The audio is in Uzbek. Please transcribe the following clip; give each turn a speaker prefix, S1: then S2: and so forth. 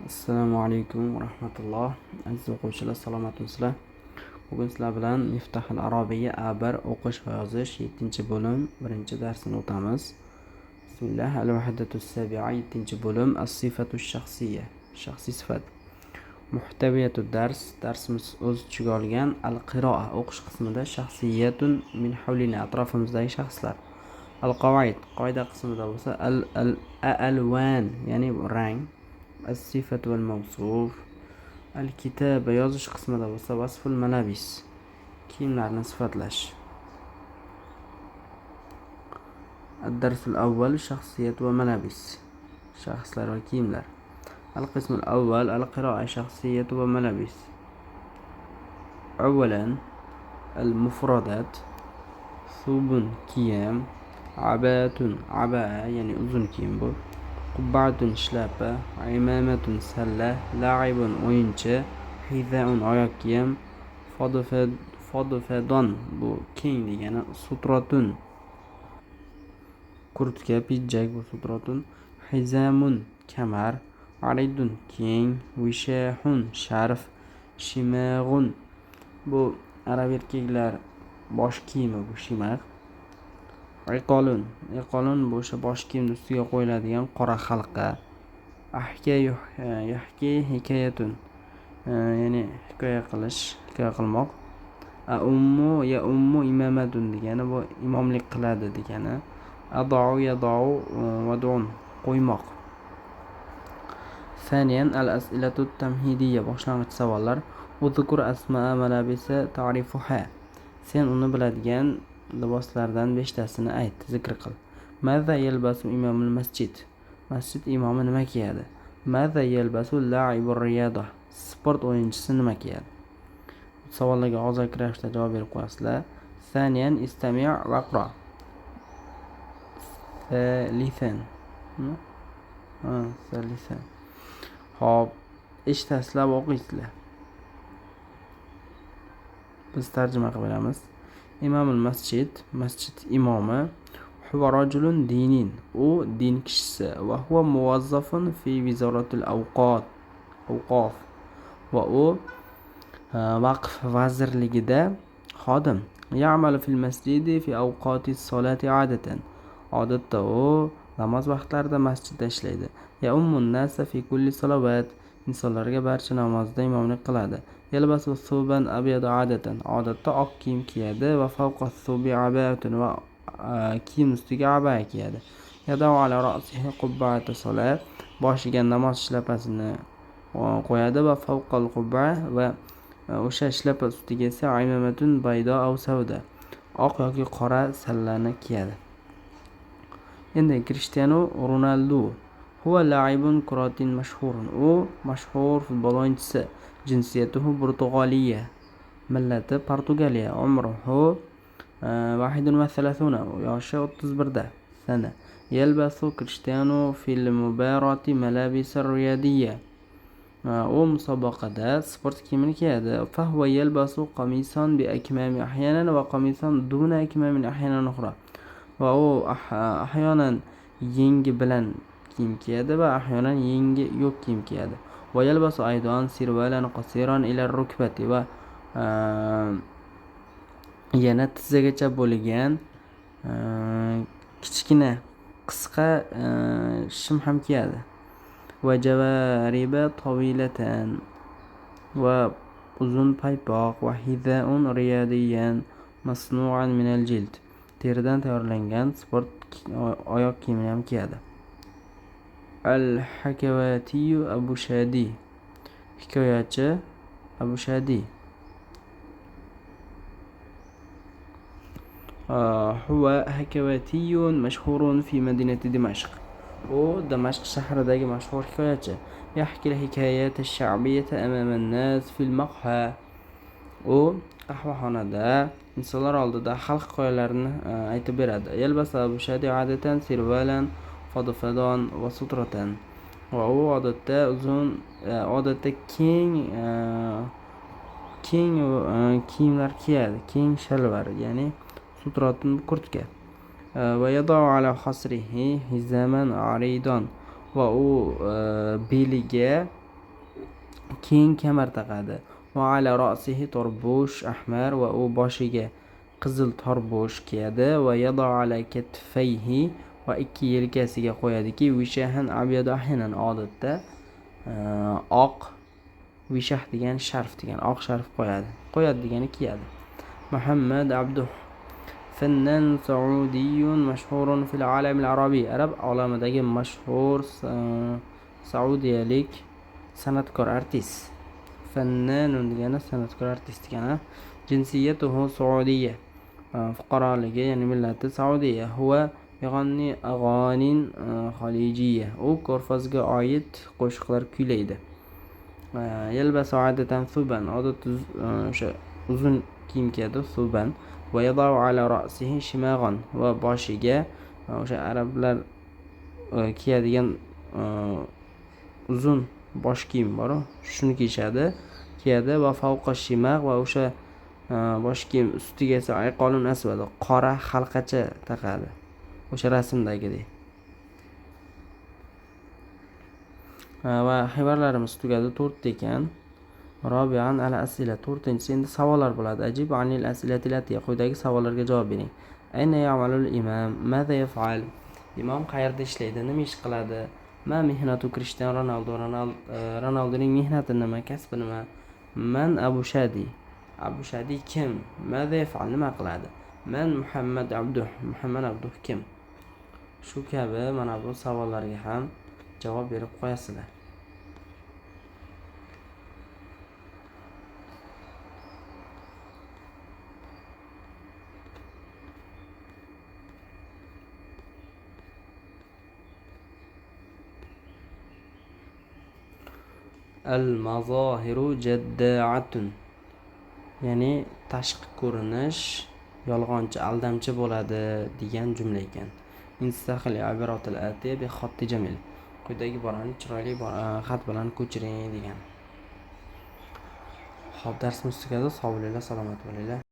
S1: Assalomu alaykum va rahmatulloh. Aziz o'quvchilar, salomatmisizlar? Bugun sizlar bilan Miftahul Arabiyya A1 o'qish va yozish 7-bo'lim 1-darsini o'tamiz. Bismillah. Al-Wahdatus Sabi'a 7-bo'lim As-Sifatush Shakhsiyya. Shaxsiy sifat. Muhtaviyatud dars. Darsimiz o'z ichiga olgan al-qiro'a o'qish qismida shaxsiyatun min hawlina atrofimizdagi shaxslar. Al-qawaid qoida qismida bo'lsa al-alwan ya'ni rang. As-sifat wal mawsuf. Al-kitaba yozish qismida bo'lsa vasful malabis kiyimlarni sifatlash. Ad-darsul awwal shaxsiyat va malabis shaxslar va kiyimlar. Al-qismul awwal al-qiro'a shaxsiyat va malabis. Avvalan al-mufradat thubun kiyim, abatun aba'a ya'ni uzun kiyim bu. Qubbatun shlapa, imamatun salla, la'ibun o'yinchi, hizaun oyoq kiyim, fodfadon bu keng degani, sutratun kurtka, pidjak bu sutratun, hizamun kamar, aridun keng, vishahun sharf, shimag'un bu arab erkaklar bosh kiyimi bu shimag. Iqolun bu o'sha bosh kiyimni ustiga qo'yiladigan qora halqa. Yahki hikoyatun ya'ni hikoya qilmoq. Ummu imamatun degani bu imomlik qiladi degani. Yadau wad'un qo'ymoq. Thaniyan al-as'ilatu tamhidiyya boshlang'ich savollar. Uzkur asma'a malabisa ta'rifuha. Sen uni biladigan liboslardan 5tasini ayt, zikr qil. Madza yalbasu imamul masjid. Masjid imomi nima kiyadi? Madza yalbasu la'ibur riyada. Sport o'yinchisi nima kiyadi? Savollarga og'zaki ravishda javob berib qo'yasizlar. Thaniyan istami' va qra. Thalithan. Xo'p, eshitasizlar va o'qiysizlar. Biz tarjima qilib beramiz. Imomul masjid imomi huwa rajulun dinin u din kishisi va huwa muwazzafun fi wizoratil awqof va u vaqf vazirligida xodim. Ya'malu fil masjidi fi awqatis solati adatan. Odatda u namoz vaqtlarida masjidda ishlaydi. Ya ummun nasa fi kulli salawat. Insonlarga barcha namozda imomlik qiladi. Yalbasu thuban abyad adatan. Odatda oq kiyim kiyadi va fawqa thubi abayatun va kiyim ustiga abaya kiyadi. Yadau ala ra'sihi qubba'ata salat. Boshiga namoz shlapasini qo'yadi va fawqal qubba va o'sha shlapa ustiga esa imamatun baydo aw savda. Oq yoki qora sallani kiyadi. Endi Cristiano Ronaldo huwa la'ibun kuratin mashhurun. U mashhur futbol o'yinchisi. Jinsiyatuhu Portugaliya. Millati Portugaliya. Umruhu 31. Yoshi 31da. Sana. Yalbasu Cristiano fil mubarati malabis riyadiyya. U musobaqada sport kiyimini kiyadi. Fa huwa yalbasu qamisan bi akmami ahyanan va qamisan duna akmamin ahyanan ukhra. Va u ahyonan yengi bilan kiyim kiyadi va ahyonan yengi yo'q kiyim kiyadi. Va yalbasu aydan sirvalan qasiran ila rukbati va yana tizzagacha bo'lgan kichkina qisqa shim ham kiyadi. Va javariba tawilatan va uzun paypoq va hizaun riyadiyan masnu'an min al-jild. Teridan tayyorlangan sport oyoq kiyimini ham kiyadi. Al-Hakawati Abu Shadi. Hikoyachi Abu Shadi. Huwa hakawatiyun mashhurun fi madinati Dimashq. U Damashq shahridagi mashhur hikoyachi. Yahki al-hikayat ash-sha'biyyah amama an-nas fi al-maqha. U qahvaxonada insonlar oldida xalq hikoyalarini aytib beradi. Yalbasa Abu Shadi adatan sirvalan fodfadon va sutratan. Va u odatda keng kiyimlar kiyadi. Keng shalvar, ya'ni sutratun kurtka. Va yadau ala xasrihi hizaman aridon. Va u beliga keng kamar taqadi. Va ala ra'sihi tarbush ahmar, va u boshiga qizil tarbush kiyadi. Va yada ala katfayhi, va ikki yelkasiga qo'yadiki, vishahan abyadu ahyanan odatda oq vishah degan sharf degan oq sharf qo'yadi degani kiyadi. Muhammad Abduh fannan saudiyun mashhurun fil alam al arabiy, arab olamidagi mashhur saudiyalik san'atkor artist. Fannanun degani san'atkor artist degani. Jinsiyatuhu saudiya, fuqaroligi ya'ni millati Saudiya. Huwa yag'anni ag'anin xalijiya, u ko'rfazga oid qo'shiqlar kuylaydi. Yalbasu adatan thuban, odatda o'sha uzun kiyim kiyadi, thuban. Va yadau ala ra'sihi shimag'an, va boshiga o'sha arablar kiyadigan uzun bosh kiyim bor, shuni kiyadi. Va favqa shimag', va o'sha bosh kiyim ustiga esa ayqolun asvad, qora halqacha taqadi, o'sha rasmdagidek. Va xibarlarimiz tugadi, 4 ekan. Robian al asila, 4-inchisi endi savollar bo'ladi. Ajib anil asilati latiya, quyidagi savollarga javob bering. Ayna ya'malul imam, madha yaf'al? Imom qayerda ishlaydi, nima ish qiladi? Ma mihnatu Cristiano Ronaldo, Ronaldoning mehnati nima, kasbi nima? Man Abu Shadi, Abu Shadi kim? Madha yaf'al, nima qiladi? Man Muhammad Abduh, Muhammad Abduh kim? Shu kabi mana bu savollarga ham javob berib qo'yasizlar. Al-mazohiru jadda'atun, ya'ni tashqi ko'rinish yolg'onchi, aldamchi bo'ladi degan jumla ekan. Instaxil abiratul atiya bi xotti jamil, quyidagi iborani chiroyli xat bilan ko'chiring degan. Xo'p, darsimiz tugadi. Sog' bo'linglar, salomat bo'linglar.